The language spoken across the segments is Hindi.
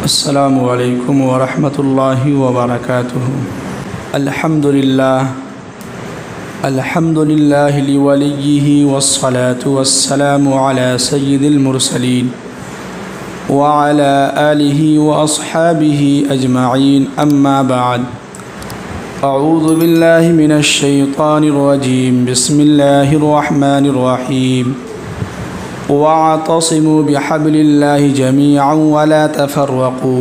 अस्सलामु अलैकुम वरहमतुल्लाहि वबरकातुहू। अल्हम्दुलिल्लाहि लिवलिय्यिहि वस्सलातु वस्सलामु अला सय्यिदिल मुरसलीन व अला आलिहि व अस्हाबिहि अजमईन, अम्मा बाद। अऊज़ु बिल्लाहि मिनश शैतानिर रजीम। बिस्मिल्लाहिर रहमानिर रहीम। वअतसिमू बिहब्लिल्लाहि जमीअन वला तफर्रक़ू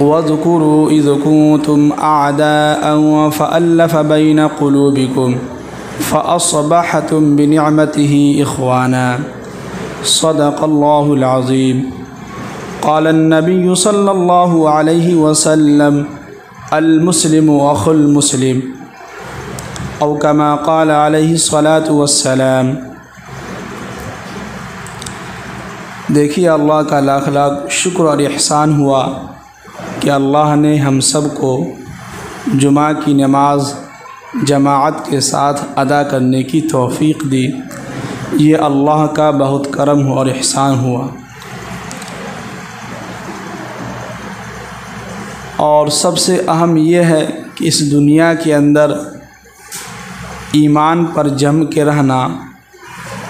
वज़्कुरू इज़ कुन्तुम अअदाअन फ़अल्लफ़ बैन क़ुलूबिकुम फ़अस्बहतुम बिनिअमतिहि इख़वाना। सदक़ल्लाहुल अज़ीम। क़ालन नबिय्यु सल्लल्लाहु अलैहि वसल्लम अल मुस्लिमु अख़ुल मुस्लिम औ कमा क़ाल अलैहि सलातु वस्सलाम। देखिए, अल्लाह का लाख लाख शुक्र और एहसान हुआ कि अल्लाह ने हम सब को जुमा की नमाज जमाअत के साथ अदा करने की तौफ़ीक़ दी। ये अल्लाह का बहुत करम और एहसान हुआ। और सबसे अहम यह है कि इस दुनिया के अंदर ईमान पर जम के रहना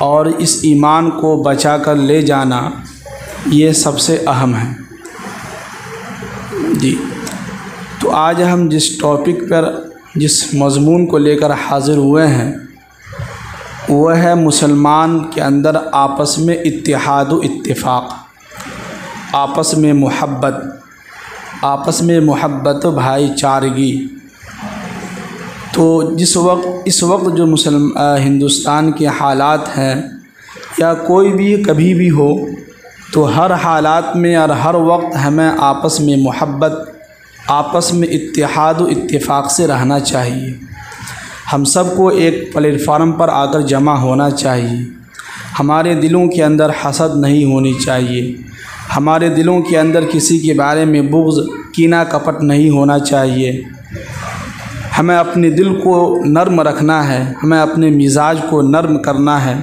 और इस ईमान को बचा कर ले जाना, ये सबसे अहम है जी। तो आज हम जिस टॉपिक पर, जिस मज़मून को लेकर हाज़िर हुए हैं, वह है मुसलमान के अंदर आपस में इत्तिहाद व इत्तिफ़ाक़, आपस में मोहब्बत भाईचारगी। तो इस वक्त जो हिंदुस्तान के हालात हैं, या कोई भी कभी भी हो, तो हर हालात में और हर वक्त हमें आपस में मोहब्बत, आपस में इत्तिहाद व इत्तिफ़ाक़ से रहना चाहिए। हम सब को एक प्लेटफार्म पर आकर जमा होना चाहिए। हमारे दिलों के अंदर हसद नहीं होनी चाहिए। हमारे दिलों के अंदर किसी के बारे में बुग़्ज़, कीना कपट नहीं होना चाहिए। हमें अपने दिल को नर्म रखना है, हमें अपने मिजाज को नर्म करना है।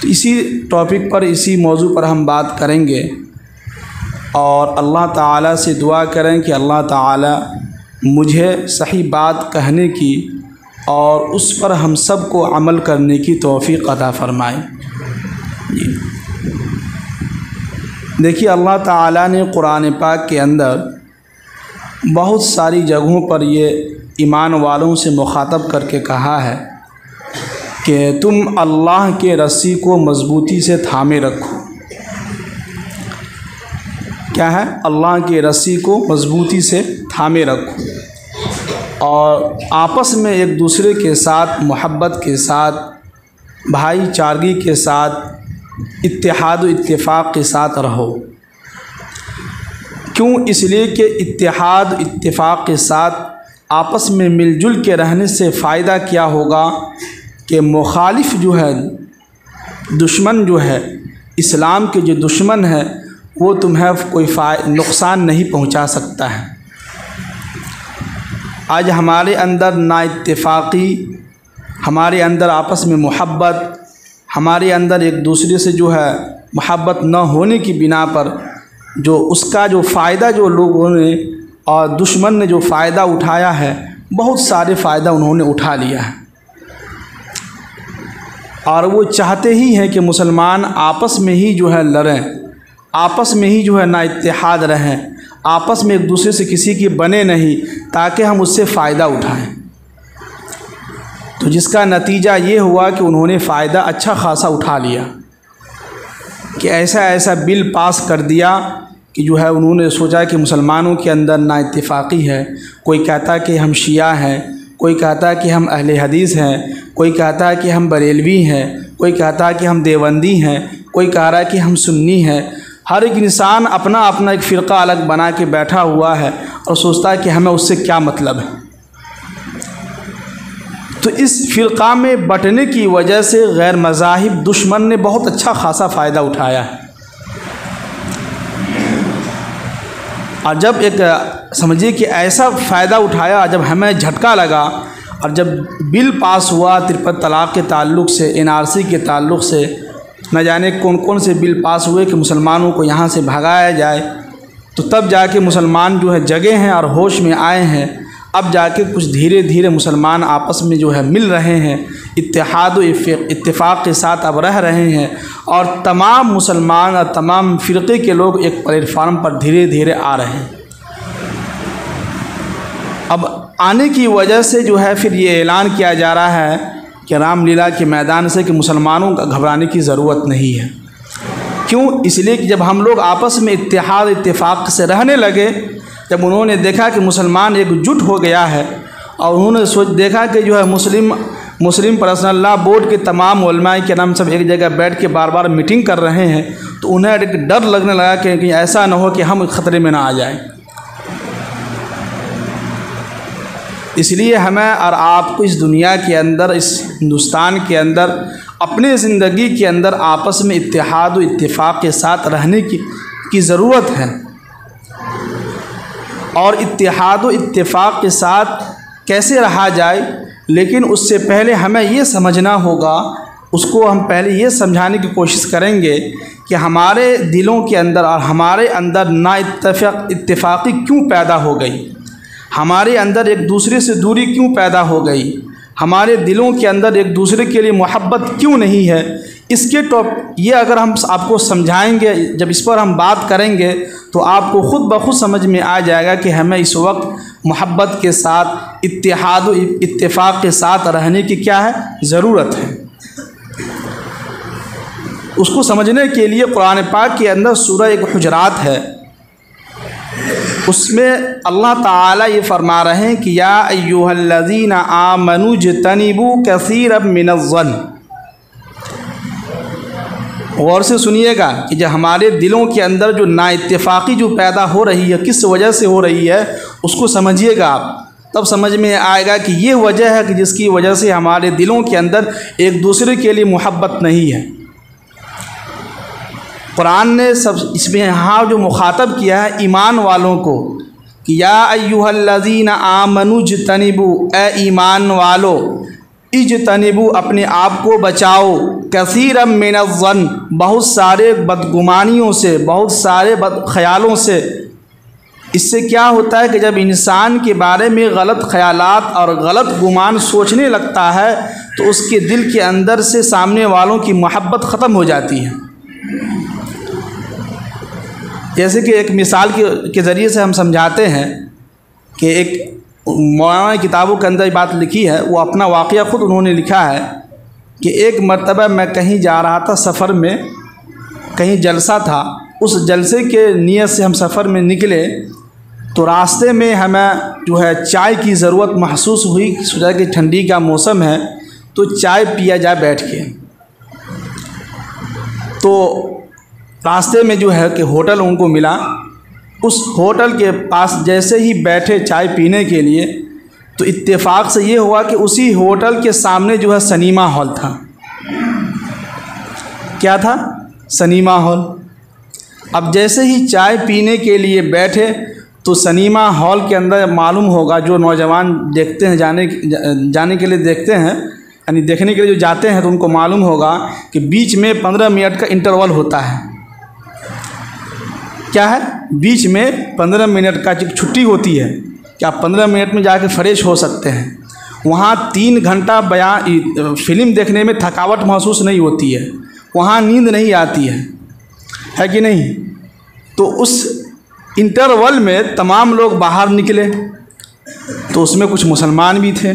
तो इसी टॉपिक पर, इसी मौजू पर हम बात करेंगे और अल्लाह ताला से दुआ करें कि अल्लाह ताला मुझे सही बात कहने की और उस पर हम सब को अमल करने की तौफ़ीक़ अता फ़रमाए। देखिए, अल्लाह ताला ने कुरान पाक के अंदर बहुत सारी जगहों पर ये ईमान वालों से मुखातब करके कहा है कि तुम अल्लाह के रस्सी को मज़बूती से थामे रखो। क्या है? अल्लाह के रस्सी को मज़बूती से थामे रखो और आपस में एक दूसरे के साथ मोहब्बत के साथ, भाईचारगी के साथ, इत्तिहाद व इत्तिफ़ाक़ के साथ रहो। क्यों? इसलिए कि इत्तिहाद इत्तिफ़ाक़ के साथ आपस में मिलजुल के रहने से फ़ायदा क्या होगा कि मुखालिफ जो है, दुश्मन जो है, इस्लाम के जो दुश्मन है, वो तुम्हें कोई नुकसान नहीं पहुंचा सकता है। आज हमारे अंदर नाइत्तिफ़ाक़ी, हमारे अंदर आपस में मोहब्बत, हमारे अंदर एक दूसरे से जो है मोहब्बत न होने की बिना पर जो उसका जो फ़ायदा जो लोगों ने और दुश्मन ने जो फ़ायदा उठाया है, बहुत सारे फ़ायदा उन्होंने उठा लिया है। और वो चाहते ही हैं कि मुसलमान आपस में ही जो है लड़ें, आपस में ही जो है ना इत्तेहाद रहें, आपस में एक दूसरे से किसी की बने नहीं, ताकि हम उससे फ़ायदा उठाएं। तो जिसका नतीजा ये हुआ कि उन्होंने फ़ायदा अच्छा खासा उठा लिया कि ऐसा बिल पास कर दिया कि जो है उन्होंने सोचा कि मुसलमानों के अंदर ना इत्तिफ़ाक़ी है। कोई कहता कि हम शिया हैं, कोई कहता कि हम अहले हदीस हैं, कोई कहता कि हम बरेलवी हैं, कोई कहता कि हम देवबंदी हैं, कोई कह रहा है कि हम सुन्नी हैं। हर एक इंसान अपना अपना एक फ़िरक़ा अलग बना के बैठा हुआ है और सोचता है कि हमें उससे क्या मतलब है। तो इस फ़िरक़ा में बंटने की वजह से गैर मज़ाहिब दुश्मन ने बहुत अच्छा खासा फ़ायदा उठाया है। और जब एक समझिए कि ऐसा फ़ायदा उठाया, जब हमें झटका लगा और जब बिल पास हुआ तिरपत तलाक़ के ताल्लुक़ से, NRC के ताल्लुक़ से, न जाने कौन कौन से बिल पास हुए कि मुसलमानों को यहाँ से भगाया जाए, तो तब जाके मुसलमान जो है जगे हैं और होश में आए हैं। अब जाके कुछ धीरे धीरे मुसलमान आपस में जो है मिल रहे हैं, इत्तेहाद इत्तेफाक के साथ अब रह रहे हैं, और तमाम मुसलमान और तमाम फ़िरक़े के लोग एक प्लेटफार्म पर धीरे धीरे आ रहे हैं। अब आने की वजह से जो है फिर ये ऐलान किया जा रहा है कि रामलीला के मैदान से कि मुसलमानों का घबराने की ज़रूरत नहीं है। क्यों? इसलिए कि जब हम लोग आपस में इत्तेहाद इत्तेफाक से रहने लगे, जब उन्होंने देखा कि मुसलमान एकजुट हो गया है और उन्होंने देखा कि जो है मुस्लिम पर्सनल लॉ बोर्ड के तमाम उलमाए के नाम सब एक जगह बैठ के बार बार मीटिंग कर रहे हैं, तो उन्हें एक डर लगने लगा कि कहीं ऐसा ना हो कि हम ख़तरे में ना आ जाएं। इसलिए हमें और आपको इस दुनिया के अंदर, इस हिंदुस्तान के अंदर, अपने ज़िंदगी के अंदर आपस में इत्तेहाद व इत्तेफाक के साथ रहने की ज़रूरत है। और इत्तेहाद व इत्तेफाक के साथ कैसे रहा जाए, लेकिन उससे पहले हमें ये समझना होगा, उसको हम पहले ये समझाने की कोशिश करेंगे कि हमारे दिलों के अंदर और हमारे अंदर ना इत्तेफाकी क्यों पैदा हो गई, हमारे अंदर एक दूसरे से दूरी क्यों पैदा हो गई, हमारे दिलों के अंदर एक दूसरे के लिए मोहब्बत क्यों नहीं है। इसके ये अगर हम आपको समझाएंगे, जब इस पर हम बात करेंगे, तो आपको ख़ुद ब खुद समझ में आ जाएगा कि हमें इस वक्त मोहब्बत के साथ, इत्तेहाद इत्तेफाक के साथ रहने की क्या है, ज़रूरत है। उसको समझने के लिए कुरान पाक के अंदर सूरह हुजरात है, उसमें अल्लाह ताला ये फरमा रहे हैं कि या अय्युहल्लज़ीना आमनू जतनिबू कसीरम मिनज़्ज़न। गौर से सुनिएगा कि जब हमारे दिलों के अंदर जो नाइत्तेफाकी जो पैदा हो रही है, किस वजह से हो रही है, उसको समझिएगा आप, तब समझ में आएगा कि ये वजह है कि जिसकी वजह से हमारे दिलों के अंदर एक दूसरे के लिए मोहब्बत नहीं है। कुरान ने सब इसमें यहाँ जो मुखातब किया है ईमान वालों को कि या अय्युहल्लज़ीना आमनू जतनिबू, ए ईमान वालो, इजतनिबू, अपने आप को बचाओ, कसीरम मिनज़्ज़न, बहुत सारे बदगुमानियों से, बहुत सारे ख़यालों से। इससे क्या होता है कि जब इंसान के बारे में गलत ख़यालात और गलत गुमान सोचने लगता है, तो उसके दिल के अंदर से सामने वालों की मोहब्बत ख़त्म हो जाती है। जैसे कि एक मिसाल के ज़रिए से हम समझाते हैं कि एक मौलाना किताबों के अंदर बात लिखी है, वो अपना वाक़या ख़ुद उन्होंने लिखा है कि एक मरतबा मैं कहीं जा रहा था, सफ़र में कहीं जलसा था, उस जलसे के नियत से हम सफ़र में निकले, तो रास्ते में हमें जो है चाय की ज़रूरत महसूस हुई। सोचा कि ठंडी का मौसम है तो चाय पिया जाए बैठ के। तो रास्ते में जो है कि होटल उनको मिला, उस होटल के पास जैसे ही बैठे चाय पीने के लिए, तो इत्तेफाक से ये हुआ कि उसी होटल के सामने जो है सिनेमा हॉल था। क्या था? Cinema hall. अब जैसे ही चाय पीने के लिए बैठे, तो सिनेमा हॉल के अंदर मालूम होगा, जो नौजवान देखते हैं, जाने के लिए देखते हैं, यानी देखने के लिए जो जाते हैं, तो उनको मालूम होगा कि बीच में 15 मिनट का इंटरवल होता है। क्या है? बीच में 15 मिनट का छुट्टी होती है कि आप 15 मिनट में जाके फ्रेश हो सकते हैं। वहाँ 3 घंटा फिल्म देखने में थकावट महसूस नहीं होती है, वहाँ नींद नहीं आती है कि नहीं? तो उस इंटरवल में तमाम लोग बाहर निकले, तो उसमें कुछ मुसलमान भी थे,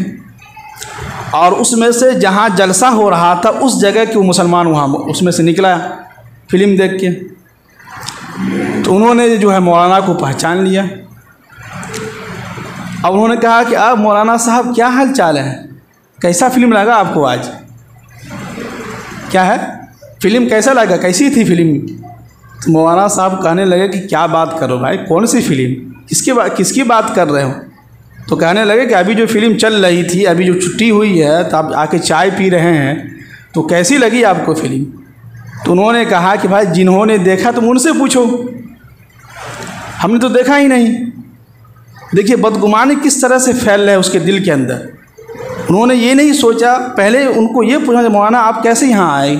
और उसमें से जहाँ जलसा हो रहा था उस जगह के मुसलमान वहाँ उसमें से निकला फिल्म देख के। तो उन्होंने जो है मौलाना को पहचान लिया। अब उन्होंने कहा कि अब मौलाना साहब क्या हाल चाल है, कैसा फ़िल्म लगा आपको आज? क्या है? फ़िल्म कैसा लगा, कैसी थी फ़िल्म? तो मौलाना साहब कहने लगे कि क्या बात करो भाई, कौन सी फ़िल्म, किसकी बात कर रहे हो? तो कहने लगे कि अभी जो फ़िल्म चल रही थी, अभी जो छुट्टी हुई है, तो आप आके चाय पी रहे हैं, तो कैसी लगी आपको फ़िल्म? तो उन्होंने कहा कि भाई जिन्होंने देखा तुम उनसे पूछो, हमने तो देखा ही नहीं। देखिए बदगुमानी किस तरह से फैल रहा है उसके दिल के अंदर। उन्होंने ये नहीं सोचा, पहले उनको ये पूछा कि मौलाना आप कैसे यहाँ आए,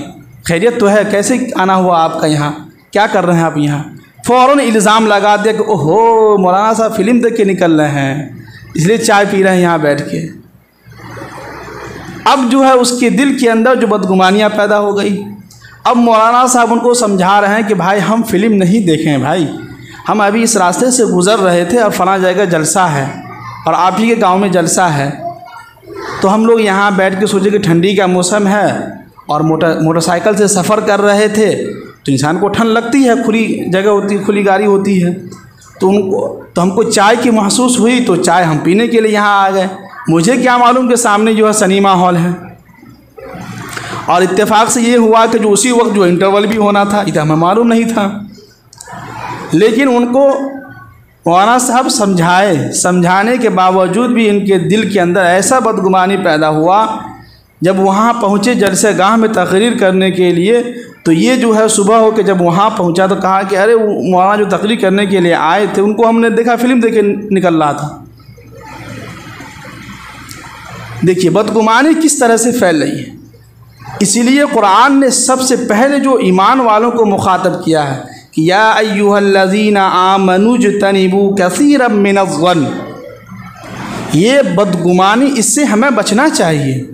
खैरियत तो है, कैसे आना हुआ आपका यहाँ, क्या कर रहे हैं आप यहाँ? फ़ौरन इल्ज़ाम लगा दिया कि ओहो मौलाना साहब फ़िल्म देख के निकल रहे हैं, इसलिए चाय पी रहे हैं यहाँ बैठ के। अब जो है उसके दिल के अंदर जो बदगुमानियाँ पैदा हो गई। अब मौलाना साहब उनको समझा रहे हैं कि भाई हम फ़िल्म नहीं देखे हैं भाई, हम अभी इस रास्ते से गुज़र रहे थे और फलां जगह जलसा है और आप ही के गांव में जलसा है, तो हम लोग यहाँ बैठ के सोचे कि ठंडी का मौसम है और मोटरसाइकिल से सफ़र कर रहे थे तो इंसान को ठंड लगती है, खुली जगह होती है, खुली गाड़ी होती है, तो हमको चाय की महसूस हुई तो चाय हम पीने के लिए यहाँ आ गए। मुझे क्या मालूम कि सामने जो है सिनेमा हॉल है, और इत्तेफाक से ये हुआ कि जो उसी वक्त जो इंटरवल भी होना था, ये हमें मालूम नहीं था। लेकिन उनको मौलाना साहब समझाने के बावजूद भी इनके दिल के अंदर ऐसा बदगुमानी पैदा हुआ। जब वहाँ पहुँचे जलसे गाह में तकरीर करने के लिए, तो ये जो है सुबह हो के जब वहाँ पहुँचा तो कहा कि अरे मौलाना जो तकरीर करने के लिए आए थे उनको हमने देखा फ़िल्म देखे निकल रहा था। देखिए बदगुमानी किस तरह से फैल रही है। इसीलिए कुरान ने सबसे पहले जो ईमान वालों को मुखातब किया है कि या अय्युहल्लज़ीना आमनू जतनिबू कसीरम मिनज़्ज़न्न, ये बदगुमानी, इससे हमें बचना चाहिए।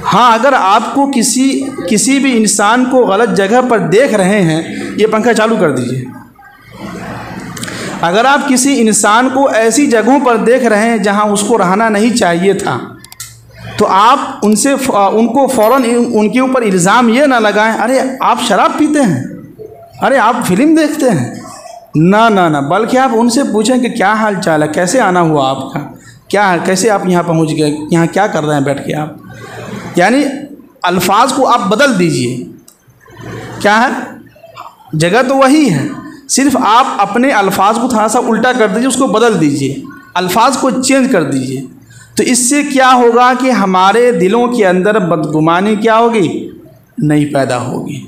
हाँ, अगर आपको किसी भी इंसान को गलत जगह पर देख रहे हैं, ये पंखा चालू कर दीजिए। अगर आप किसी इंसान को ऐसी जगहों पर देख रहे हैं जहाँ उसको रहना नहीं चाहिए था, तो आप उनको फ़ौरन उनके ऊपर इल्ज़ाम ये ना लगाएं, अरे आप शराब पीते हैं, अरे आप फिल्म देखते हैं, ना ना ना, बल्कि आप उनसे पूछें कि क्या हाल चाल है, कैसे आना हुआ आपका, क्या है, कैसे आप यहाँ पहुँच गए, यहाँ क्या कर रहे हैं बैठ के आप। यानी अल्फाज को आप बदल दीजिए। क्या है, जगह तो वही है, सिर्फ आप अपने अल्फाज को थोड़ा सा उल्टा कर दीजिए, उसको बदल दीजिए, अल्फाज को चेंज कर दीजिए। तो इससे क्या होगा कि हमारे दिलों के अंदर बदगुमानी क्या होगी, नहीं पैदा होगी।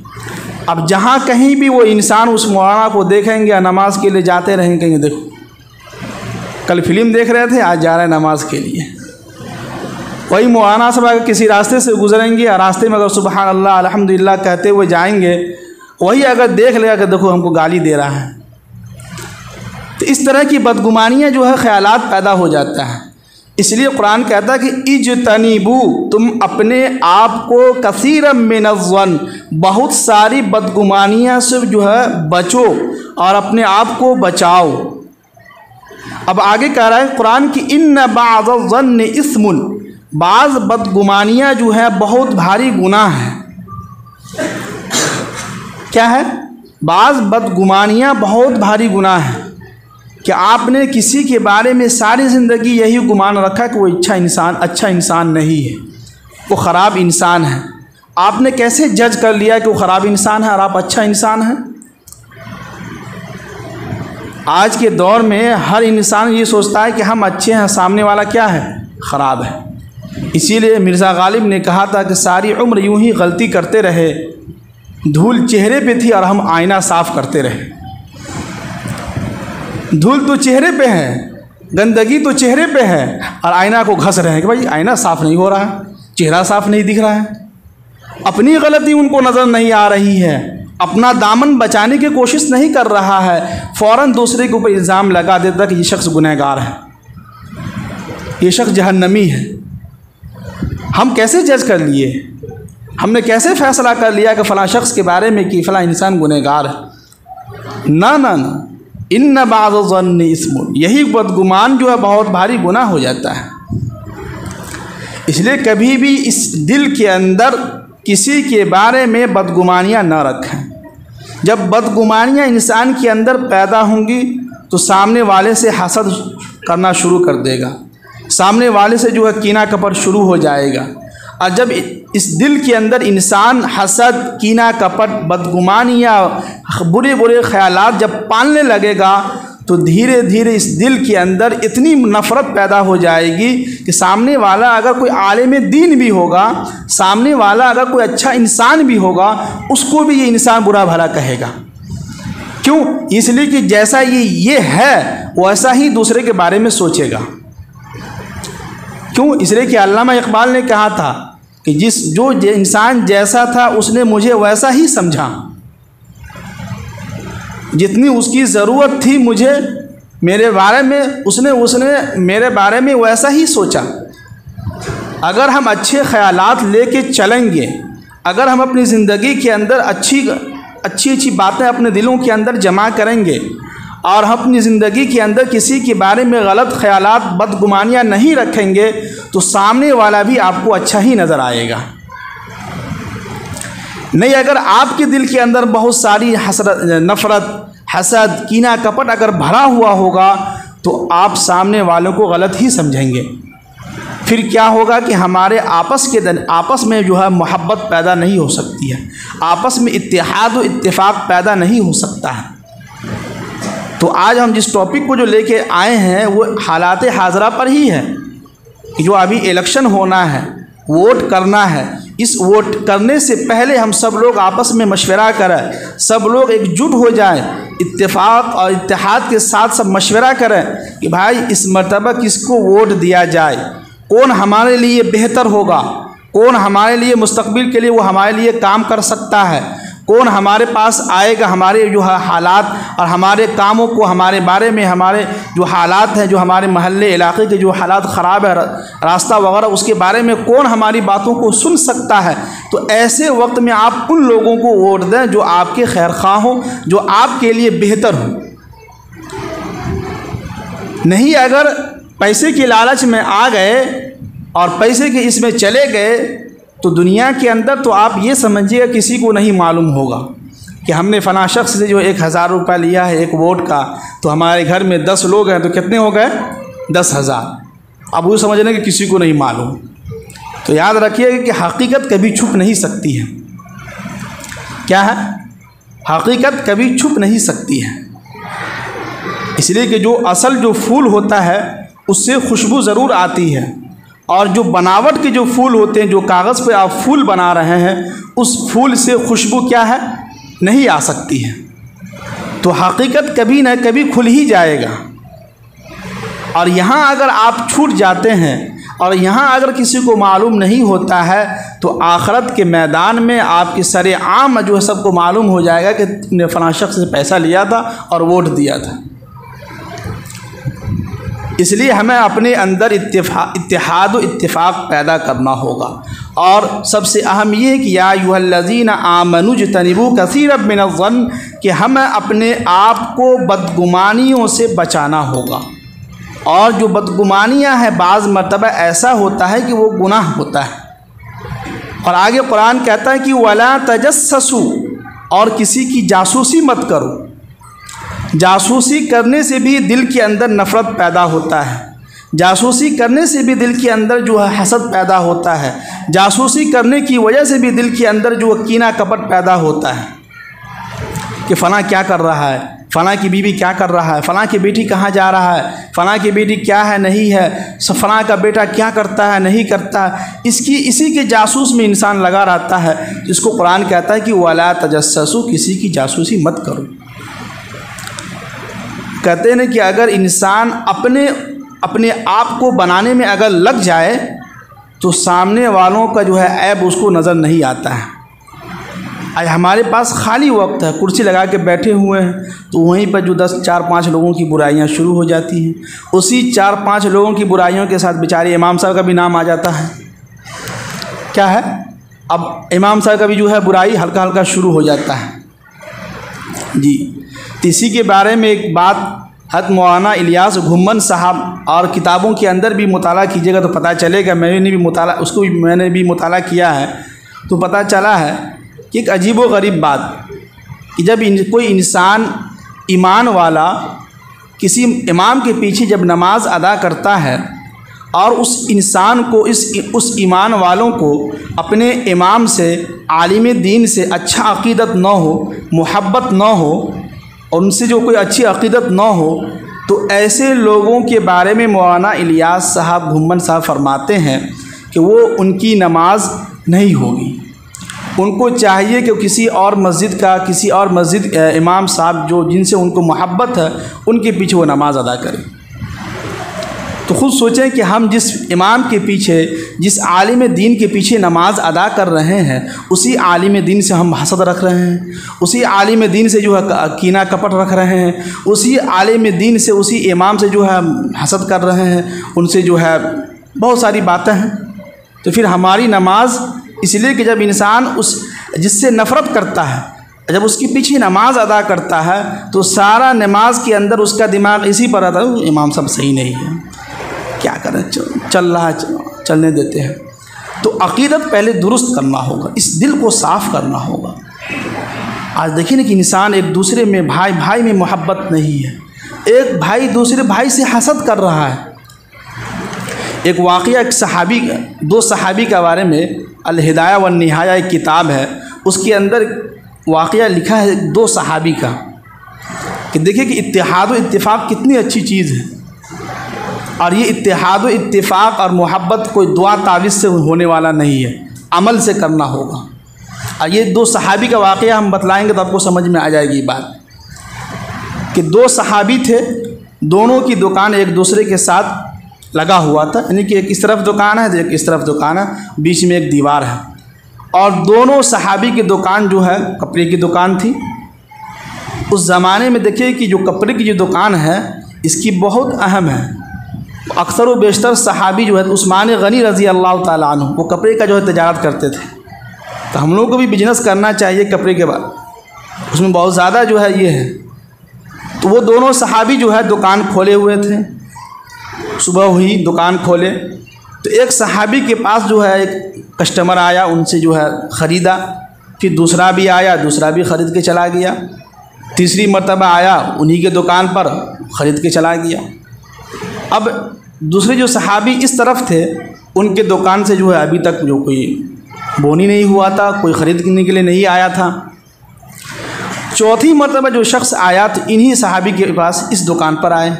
अब जहाँ कहीं भी वो इंसान उस मौलाना को देखेंगे या नमाज के लिए जाते रहेंगे, देखो कल फिल्म देख रहे थे, आज जा रहे हैं नमाज के लिए। वही मौलाना साहब अगर किसी रास्ते से गुजरेंगे और रास्ते में अगर सुबहान अल्लाह अल्हम्दुलिल्लाह कहते हुए जाएंगे, वही अगर देख लेगा कि देखो हमको गाली दे रहा है, तो इस तरह की बदगुमानियाँ जो है ख़यालात पैदा हो जाता है। इसलिए कुरान कहता है कि इजतनीबू, तुम अपने आप को कसीरम मिनज़्ज़न्न, बहुत सारी बदगुमानियाँ से जो है बचो और अपने आप को बचाओ। अब आगे कह रहा है कुरान की इन्न बाज़-ज़न्न इस्मुन, बाज़ बदगुमानियाँ जो है बहुत भारी गुनाह है। क्या है, बाज़ बदगुमानियाँ बहुत भारी गुनाह है कि आपने किसी के बारे में सारी ज़िंदगी यही गुमान रखा कि वो अच्छा इंसान नहीं है, वो ख़राब इंसान है। आपने कैसे जज कर लिया कि वो ख़राब इंसान है और आप अच्छा इंसान हैं। आज के दौर में हर इंसान ये सोचता है कि हम अच्छे हैं, सामने वाला क्या है, ख़राब है। इसीलिए मिर्ज़ा गालिब ने कहा था कि सारी उम्र यूं ही गलती करते रहे, धूल चेहरे पे थी और हम आईना साफ़ करते रहे। धूल तो चेहरे पे है, गंदगी तो चेहरे पे है, और आईना को घस रहे हैं कि भाई आईना साफ़ नहीं हो रहा है, चेहरा साफ़ नहीं दिख रहा है। अपनी गलती उनको नज़र नहीं आ रही है, अपना दामन बचाने की कोशिश नहीं कर रहा है, फ़ौरन दूसरे के ऊपर इल्ज़ाम लगा देता कि ये शख्स गुनहगार है, ये शख्स जहन्नमी है। हम कैसे जज कर लिए, हमने कैसे फ़ैसला कर लिया कि फ़लाँ शख्स के बारे में कि फ़लाँ इंसान गुनहगार है। ना ना ना, इन्न बाज़-ज़न्न इस्मुन, यही बदगुमान जो है बहुत भारी गुनाह हो जाता है। इसलिए कभी भी इस दिल के अंदर किसी के बारे में बदगुमानियाँ न रखें। जब बदगुमानियाँ इंसान के अंदर पैदा होंगी तो सामने वाले से हसद करना शुरू कर देगा, सामने वाले से जो है कीना कपट शुरू हो जाएगा। और जब इस दिल के अंदर इंसान हसद, कीना कपट, बदगुमानियाँ, बुरे बुरे ख़यालात जब पालने लगेगा तो धीरे धीरे इस दिल के अंदर इतनी नफ़रत पैदा हो जाएगी कि सामने वाला अगर कोई आलिम दीन भी होगा, सामने वाला अगर कोई अच्छा इंसान भी होगा, उसको भी ये इंसान बुरा भला कहेगा। क्यों? इसलिए कि जैसा ये है वैसा ही दूसरे के बारे में सोचेगा। क्यों? इसलिए कि अल्लामा इकबाल ने कहा था कि जो इंसान जैसा था उसने मुझे वैसा ही समझा। जितनी उसकी ज़रूरत थी मुझे, मेरे बारे में उसने मेरे बारे में वैसा ही सोचा। अगर हम अच्छे ख़यालात लेके चलेंगे, अगर हम अपनी ज़िंदगी के अंदर अच्छी बातें अपने दिलों के अंदर जमा करेंगे और हम अपनी ज़िंदगी के अंदर किसी के बारे में गलत ख़यालात, बदगुमानियाँ नहीं रखेंगे, तो सामने वाला भी आपको अच्छा ही नज़र आएगा। नहीं, अगर आपके दिल के अंदर बहुत सारी नफ़रत, हसद, कीना, कपट अगर भरा हुआ होगा तो आप सामने वालों को गलत ही समझेंगे। फिर क्या होगा कि हमारे आपस में जो है मोहब्बत पैदा नहीं हो सकती है, आपस में इत्तेहाद और इत्तेफाक पैदा नहीं हो सकता है। तो आज हम जिस टॉपिक को जो लेके आए हैं वो हालात हाज़रा पर ही है कि जो अभी इलेक्शन होना है, वोट करना है। इस वोट करने से पहले हम सब लोग आपस में मशवरा करें, सब लोग एकजुट हो जाएं, इत्तेफाक और इत्तेहाद के साथ सब मशवरा करें कि भाई इस मर्तबा किसको वोट दिया जाए, कौन हमारे लिए बेहतर होगा, कौन हमारे लिए मुस्तकबिल के लिए वो हमारे लिए काम कर सकता है, कौन हमारे पास आएगा, हमारे जो हालात और हमारे कामों को, हमारे बारे में, हमारे जो हालात हैं, जो हमारे महल्ले इलाके के जो हालात ख़राब है, रास्ता वगैरह, उसके बारे में कौन हमारी बातों को सुन सकता है। तो ऐसे वक्त में आप उन लोगों को वोट दें जो आपके खैर खा हों, जो आपके लिए बेहतर हो। नहीं, अगर पैसे के लालच में आ गए और पैसे के इसमें चले गए तो दुनिया के अंदर तो आप ये समझिएगा किसी को नहीं मालूम होगा कि हमने फ़लाँ शख्स से जो 1000 रुपये लिया है एक वोट का, तो हमारे घर में 10 लोग हैं तो कितने हो गए, 10,000। अब वो समझ लें कि किसी को नहीं मालूम। तो याद रखिएगा कि हकीकत कभी छुप नहीं सकती है। क्या है? हकीकत कभी छुप नहीं सकती है। इसलिए कि जो असल जो फूल होता है उससे खुशबू ज़रूर आती है, और जो बनावट के जो फूल होते हैं, जो कागज़ पे आप फूल बना रहे हैं, उस फूल से खुशबू क्या है, नहीं आ सकती है। तो हकीकत कभी न कभी खुल ही जाएगा। और यहाँ अगर आप छूट जाते हैं और यहाँ अगर किसी को मालूम नहीं होता है तो आखिरत के मैदान में आपके सरेआम जो है सबको मालूम हो जाएगा कि तुमने फ़लाँ शख्स से पैसा लिया था और वोट दिया था। इसलिए हमें अपने अंदर इत्तेहाद और इत्तेफाक पैदा करना होगा। और सबसे अहम ये है कि या अय्युहल्लज़ीना आमनू इज्तनिबू कसीरम मिनज़्ज़न्न, कि हमें अपने आप को बदगुमानियों से बचाना होगा। और जो बदगुमानियाँ हैं बाज़ मरतबा ऐसा होता है कि वो गुनाह होता है। और आगे कुरान कहता है कि वला तजस्ससू, और किसी की जासूसी मत करो। जासूसी करने से भी दिल के अंदर नफ़रत पैदा होता है, जासूसी करने से भी दिल के अंदर जो है हसद पैदा होता है, जासूसी करने की वजह से भी दिल के अंदर जो कीना कपट पैदा होता है कि फ़लाँ क्या कर रहा है, फ़लाँ की बीवी क्या कर रहा है, फ़लाँ की बेटी कहाँ जा रहा है, फ़लाँ की बेटी क्या है नहीं है, फ़लाँ का बेटा क्या करता है नहीं करता। इसी के जासूस में इंसान लगा रहता है, जिसको कुरान कहता है कि वला तजस्ससू, किसी की जासूसी मत करो। कहते हैं कि अगर इंसान अपने आप को बनाने में अगर लग जाए तो सामने वालों का जो है ऐब उसको नज़र नहीं आता है। आज हमारे पास खाली वक्त है, कुर्सी लगा के बैठे हुए हैं, तो वहीं पर जो 4-5 लोगों की बुराइयां शुरू हो जाती हैं। उसी 4-5 लोगों की बुराइयों के साथ बेचारे इमाम साहब का भी नाम आ जाता है। क्या है, अब इमाम साहब का भी जो है बुराई हल्का हल्का शुरू हो जाता है जी। तो इसी के बारे में एक बात हज़रत मौलाना इलियास घुम्मन साहब, और किताबों के अंदर भी मुताला कीजिएगा तो पता चलेगा, मैंने भी मुताला किया है, तो पता चला है कि एक अजीब व गरीब बात कि जब कोई इंसान ईमान वाला किसी इमाम के पीछे जब नमाज अदा करता है और उस इंसान को उस ईमान वालों को अपने इमाम से, आलिम दीन से अच्छा अक़ीदत न हो, मोहब्बत न हो, और उनसे जो कोई अच्छी अक़ीदत न हो, तो ऐसे लोगों के बारे में मौलाना इलियास साहब घुम्मन साहब फरमाते हैं कि वो उनकी नमाज नहीं होगी। उनको चाहिए कि किसी और मस्जिद इमाम साहब जो जिनसे उनको मोहब्बत है उनके पीछे वो नमाज अदा करें। तो खुद सोचें कि हम जिस इमाम के पीछे, जिस आलिम दीन के पीछे नमाज अदा कर रहे हैं, उसी आलिम दीन से हम हसद रख रहे हैं, उसी आलिम दीन से जो है कीना कपट रख रहे हैं, उसी आलिम दीन से, उसी इमाम से जो है हसद कर रहे हैं, उनसे जो है बहुत सारी बातें हैं। तो फिर हमारी नमाज, इसलिए कि जब इंसान उस जिससे नफ़रत करता है, जब उसके पीछे नमाज अदा करता है, तो सारा नमाज के अंदर उसका दिमाग इसी पर आता है, इमाम सब सही नहीं है, क्या करें, चल रहा है, चलने देते हैं। तो अक़ीदत पहले दुरुस्त करना होगा, इस दिल को साफ़ करना होगा। आज देखिए ना कि इंसान एक दूसरे में, भाई भाई में मोहब्बत नहीं है, एक भाई दूसरे भाई से हसद कर रहा है। एक वाक़या, एक सहाबी, दो सहाबी के बारे में अल हिदाया व निहाया एक किताब है, उसके अंदर वाक़या लिखा है दो सहाबी का, कि देखिए कि इत्तेहाद व इत्तिफ़ाक़ कितनी अच्छी चीज़ है। और ये इत्तेहाद व इत्तिफ़ाक़ और मोहब्बत कोई दुआ तावीज़ से होने वाला नहीं है, अमल से करना होगा। और ये दो सहाबी का वाक़या हम बतलाएंगे तो आपको समझ में आ जाएगी बात, कि दो सहाबी थे, दोनों की दुकान एक दूसरे के साथ लगा हुआ था, यानी कि एक इस तरफ दुकान है, एक इस तरफ दुकान है, बीच में एक दीवार है। और दोनों सहाबी की दुकान जो है कपड़े की दुकान थी। उस ज़माने में देखिए कि जो कपड़े की जो दुकान है, इसकी बहुत अहम है। अक्सर व बेशतर सहाबी जो है उस्मान गनी रज़ी अल्लाह ताला अन्हु, वो कपड़े का जो है तजारत करते थे। तो हम लोगों को भी बिजनेस करना चाहिए कपड़े के बाद, उसमें बहुत ज़्यादा जो है ये है। तो वो दोनों सहाबी जो है दुकान खोले हुए थे। सुबह हुई, दुकान खोले, तो एक सहाबी के पास जो है एक कस्टमर आया, उनसे जो है ख़रीदा। फिर दूसरा भी आया, दूसरा भी ख़रीद के चला गया। तीसरी मर्तबा आया, उन्हीं के दुकान पर ख़रीद के चला गया। अब दूसरे जो सहाबी इस तरफ थे, उनके दुकान से जो है अभी तक जो कोई बोनी नहीं हुआ था, कोई ख़रीदने के लिए नहीं आया था। चौथी मर्तबा जो शख्स आया तो इन्हीं सहाबी के पास इस दुकान पर आए।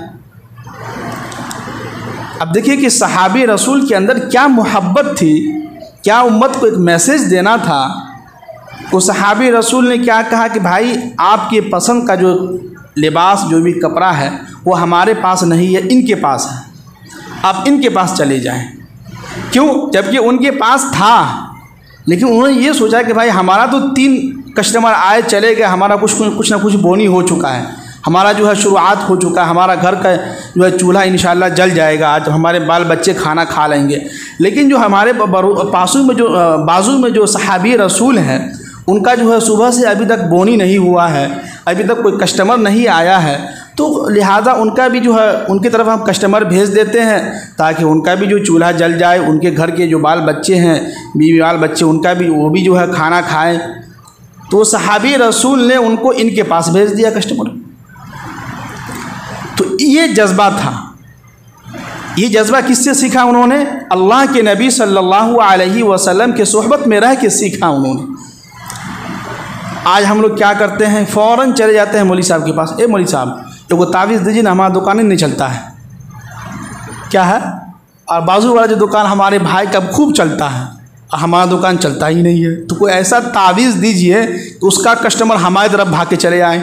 अब देखिए कि सहाबी रसूल के अंदर क्या मोहब्बत थी, क्या उम्मत को एक मैसेज देना था। तो सहाबी रसूल ने क्या कहा कि भाई आपके पसंद का जो लिबास, जो भी कपड़ा है, वो हमारे पास नहीं है, इनके पास है, आप इनके पास चले जाएं। क्यों? जबकि उनके पास था, लेकिन उन्होंने ये सोचा कि भाई हमारा तो 3 कस्टमर आए चले गए, हमारा कुछ ना कुछ बोनी हो चुका है, हमारा जो है शुरुआत हो चुका है, हमारा घर का जो है चूल्हा इंशाल्लाह जल जाएगा, आज हमारे बाल बच्चे खाना खा लेंगे। लेकिन जो हमारे बाजू में जो सहाबी रसूल हैं, उनका जो है सुबह से अभी तक बोनी नहीं हुआ है, अभी तक कोई कस्टमर नहीं आया है, तो लिहाजा उनका भी जो है, उनकी तरफ हम कस्टमर भेज देते हैं ताकि उनका भी जो चूल्हा जल जाए, उनके घर के जो बाल बच्चे हैं, बीवी बाल बच्चे, उनका भी, वो भी जो है खाना खाएँ। तो सहाबी रसूल ने उनको इनके पास भेज दिया कस्टमर। तो ये जज्बा था। ये जज्बा किससे सीखा उन्होंने? अल्लाह के नबी सल्लल्लाहु अलैहि वसल्लम के सोहबत में रह के सीखा उन्होंने। आज हम लोग क्या करते हैं, फ़ौरन चले जाते हैं मौलवी साहब के पास, ए मौलवी साहब एगो तावीज़ दीजिए ना, हमारा दुकान ही नहीं चलता है। क्या है? और बाजू वाला जो दुकान हमारे भाई का खूब चलता है, हमारा दुकान चलता ही नहीं है, तो कोई ऐसा तावीज़ दीजिए कि उसका कस्टमर हमारी तरफ भाग के चले आए।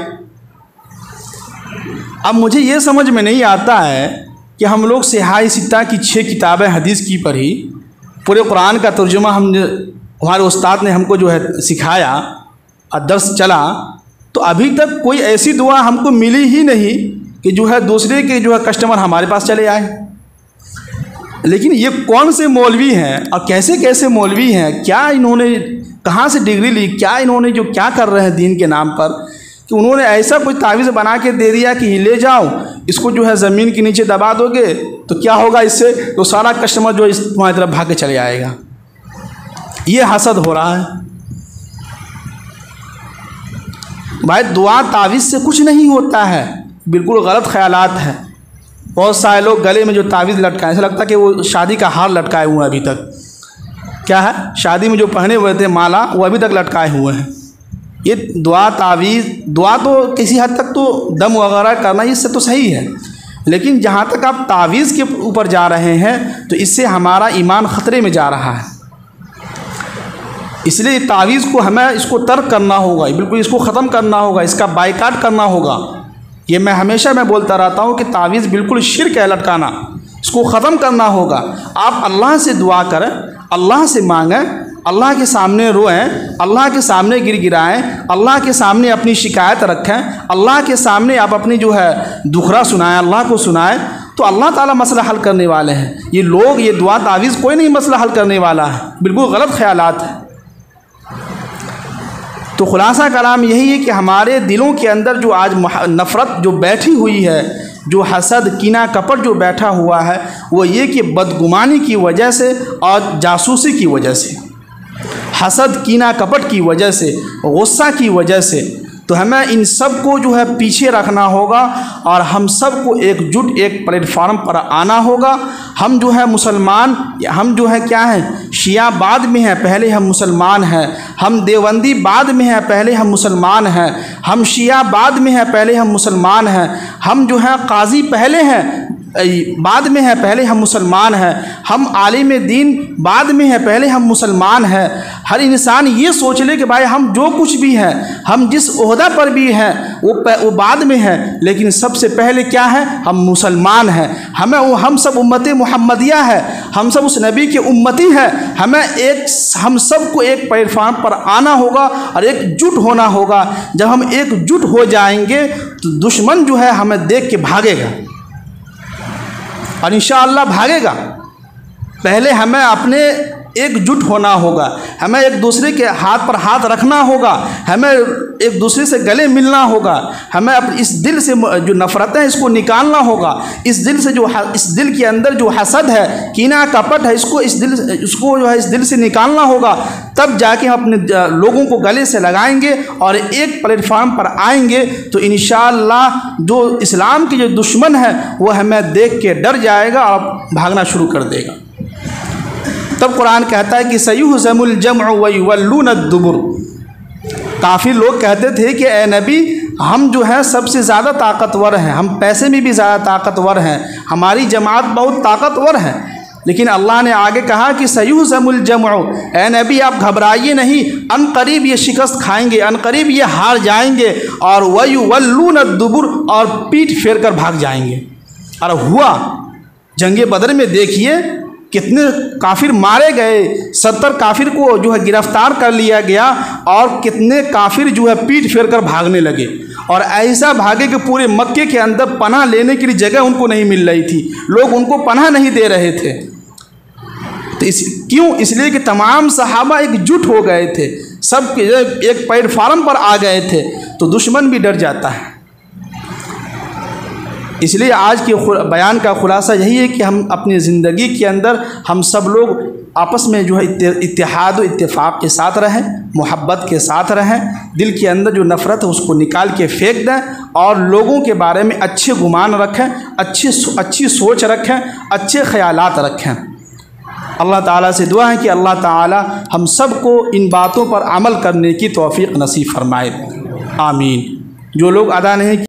अब मुझे ये समझ में नहीं आता है कि हम लोग सिहाई सित्ता की 6 किताबें हदीस की पढ़ी, पूरे कुरान का तर्जुमा हमारे उस्ताद ने हमको जो है सिखाया और दर्स चला, तो अभी तक कोई ऐसी दुआ हमको मिली ही नहीं कि जो है दूसरे के जो है कस्टमर हमारे पास चले आए। लेकिन ये कौन से मौलवी हैं और कैसे कैसे मौलवी हैं, क्या इन्होंने कहाँ से डिग्री ली, क्या इन्होंने जो क्या कर रहे हैं दीन के नाम पर, कि उन्होंने ऐसा कोई तावीज़ बना के दे दिया कि ले जाओ, इसको जो है ज़मीन के नीचे दबा दोगे तो क्या होगा इससे, तो सारा कस्टमर जो इस तुम्हारी तरफ भाग के चले आएगा। ये हसद हो रहा है। भाई दुआ तावीज़ से कुछ नहीं होता है, बिल्कुल गलत ख्यालात है। बहुत सारे लोग गले में जो तावीज़ लटकाए, ऐसा लगता है कि वो शादी का हार लटकाए हुए हैं अभी तक। क्या है? शादी में जो पहने हुए थे माला, वो अभी तक लटकाए हुए हैं। ये दुआ तावीज़, दुआ तो किसी हद तक तो दम वगैरह करना इससे तो सही है, लेकिन जहाँ तक आप तावीज़ के ऊपर जा रहे हैं तो इससे हमारा ईमान ख़तरे में जा रहा है। इसलिए तावीज़ को हमें इसको तर्क करना होगा, बिल्कुल इसको ख़त्म करना होगा, इसका बाइकाट करना होगा। ये मैं हमेशा बोलता रहता हूँ कि तावीज़ बिल्कुल शिर्क है लटकाना, इसको इसको ख़त्म करना होगा। आप अल्लाह से दुआ करें, अल्लाह से मांगें, अल्लाह के सामने रोएं, अल्लाह के सामने गिड़गिड़ाएं, अल्लाह के सामने अपनी शिकायत रखें, अल्लाह के सामने आप अपनी जो है दुखरा सुनाएं, अल्लाह को सुनाएं, तो अल्लाह ताला मसला हल करने वाले हैं। ये लोग, ये दुआ तावीज़ कोई नहीं मसला हल करने वाला है, बिल्कुल गलत ख्यालात है। तो खुलासा कलाम यही है कि हमारे दिलों के अंदर जो आज नफ़रत जो बैठी हुई है, जो हसद कीना कपट जो बैठा हुआ है, वो ये कि बदगुमानी की वजह से और जासूसी की वजह से, हसद कीना कपट की वजह से, गुस्सा की वजह से, तो हमें इन सब को जो है पीछे रखना होगा और हम सब को एकजुट एक प्लेटफार्म पर आना होगा। हम जो है मुसलमान, हम जो है क्या हैं, शिया बाद में हैं, पहले हम मुसलमान हैं। हम देवबंदी बाद में हैं, पहले हम मुसलमान हैं। हम शिया बाद में हैं, पहले हम मुसलमान हैं। हम जो है काजी पहले हैं, बाद में है, पहले हम मुसलमान हैं। हम आलिम दीन बाद में है, पहले हम मुसलमान हैं। हर इंसान ये सोच ले कि भाई हम जो कुछ भी हैं, हम जिस ओहदा पर भी हैं वो बाद में है, लेकिन सबसे पहले क्या है, हम मुसलमान हैं। हम सब उम्मत मुहम्मदिया है, हम सब उस नबी के उम्मती हैं। हम सब को एक प्लेटफार्म पर आना होगा और एकजुट होना होगा। जब हम एकजुट हो जाएंगे तो दुश्मन जो है हमें देख के भागेगा और इंशाअल्लाह भागेगा। पहले हमें अपने एकजुट होना होगा, हमें एक दूसरे के हाथ पर हाथ रखना होगा, हमें एक दूसरे से गले मिलना होगा, हमें इस दिल से जो नफ़रतें हैं इसको निकालना होगा। इस दिल से इस दिल के अंदर जो हसद है, कीना कपट है, इसको जो है इस दिल से निकालना होगा। तब जाके हम अपने लोगों को गले से लगाएंगे और एक प्लेटफार्म पर आएंगे तो इंशाअल्लाह जो इस्लाम के जो दुश्मन है वो हमें देख के डर जाएगा और भागना शुरू कर देगा। तब कुरान कहता है कि सयुहज़मुल जमअ व युवल्लून अद्दुबुर। काफ़ी लोग कहते थे कि ए नबी, हम जो है सबसे ज़्यादा ताकतवर हैं, हम पैसे में भी ज़्यादा ताकतवर हैं, हमारी जमात बहुत ताकतवर है। लेकिन अल्लाह ने आगे कहा कि सयुहज़मुल जमअ, ए नबी आप घबराइए नहीं, अनकरीब ये शिकस्त खाएंगे, अनकरीब ये हार जाएंगे और व युवल्लून अद्दुबुर, और पीठ फेर कर भाग जाएंगे। और हुआ जंगे बदर में देखिए कितने काफिर मारे गए, 70 काफिर को जो है गिरफ्तार कर लिया गया और कितने काफिर जो है पीठ फेर कर भागने लगे। और ऐसा भागे कि पूरे मक्के के अंदर पनाह लेने के लिए जगह उनको नहीं मिल रही थी, लोग उनको पनाह नहीं दे रहे थे। तो क्यों? इसलिए कि तमाम सहाबा एकजुट हो गए थे, सब एक प्लेटफार्म पर आ गए थे, तो दुश्मन भी डर जाता है। इसलिए आज के बयान का खुलासा यही है कि हम अपनी ज़िंदगी के अंदर हम सब लोग आपस में जो है इत्तेहाद व इत्तेफाक के साथ रहें, मोहब्बत के साथ रहें। दिल के अंदर जो नफ़रत है उसको निकाल के फेंक दें और लोगों के बारे में अच्छे गुमान रखें, अच्छी सोच रखें, अच्छे ख़यालात रखें। अल्लाह ताला से दुआ है कि अल्लाह ताला हम सब को इन बातों पर अमल करने की तौफ़ीक़ नसीब फरमाए। आमीन। जो लोग अदा नहीं